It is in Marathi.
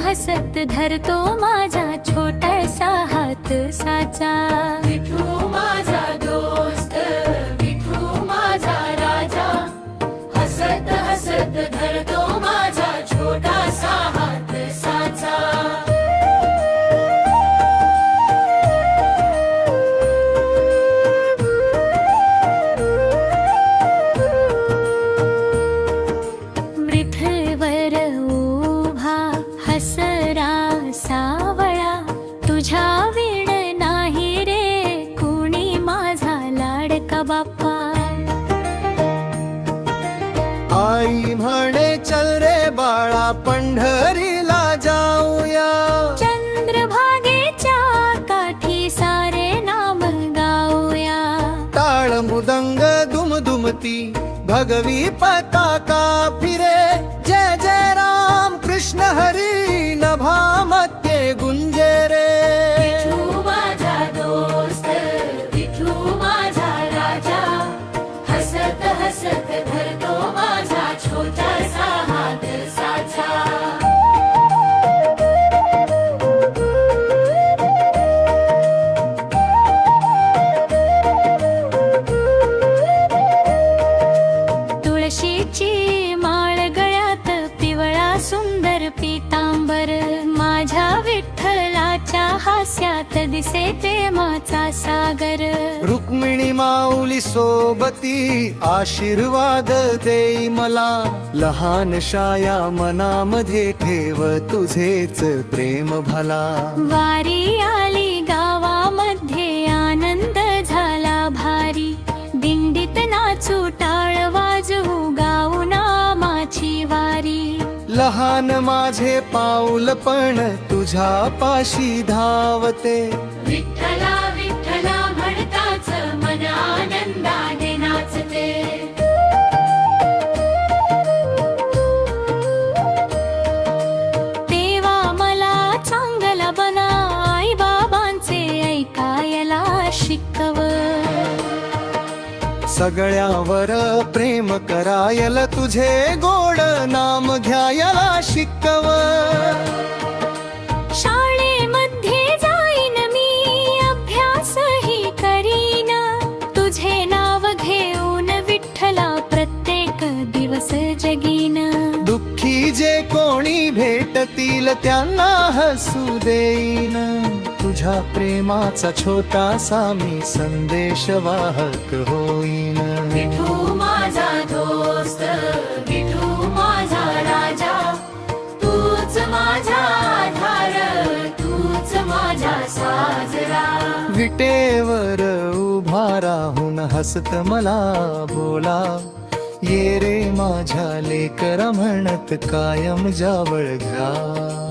हसत धरतो माझा छोटासा हात साचा. विठू माझा दोस्त, विठू माझा राजा, हसत हसत धरतो माझा छोटासा हात साचा. मृथवर उभा हसरा सावळा, तुझ्या विण नाही रे कुणी माझा लाडका बाप्पा. आई म्हणे चल रे बाळा पंढरीला जाऊया. चंद्रभागेच्या काठी सारे नाम गाऊया. टाळ मृदंग दुमदुमती भगवी पताका फिरे. जय जय राम कृष्ण हरी नभामध्ये गुंजे रे. विठू माझा दोस्त, विठू माझा राजा, हसत हसत धरतो माझा छोटासा हात साचा. तुळशीची माळ गळ्यात पिवळा सुंदर पीतांबर, माझ्या विठ्ठलाच्या हास्यात दिसे प्रेमाचा सागर. रुक्मिणी माऊली सोबती आशीर्वाद देई मला. लहान शाया मनामध्ये ठेव तुझेच प्रेम भला. वारी आली गावामध्ये आनंद झाला भारी. दिंडीत नाचू टाळ वाजवू गाऊ नामाची वारी. लहान माझे पाऊल पण तुझ्या पाशी धावते. विठ्ठला विठ्ठला म्हणताच मन आनंदाने नाचते. देवा मला चांगला बना, आई बाबांचे ऐकायला शिकव. सगळ्यावर प्रेम करायला तुझे गोड नाम घ्यायला शिकव. शाळेमध्ये जाईन मी अभ्यासही करीन, तुझे नाव घेऊन विठ्ठला प्रत्येक दिवस जगीन. दुःखी जे कोणी भेटतील त्यांना हसू देईन. तुझ्या प्रेमाचा छोटासा मी संदेश वाहक होईन. विठू माझा दोस्त, विठू माझा राजा, तूच माझा आधार, तूच माझा साजरा. विटेवर उभा राहून हसत मला बोला. ये रे माझ्या लेकरा म्हणत कायम जावळ घ्या.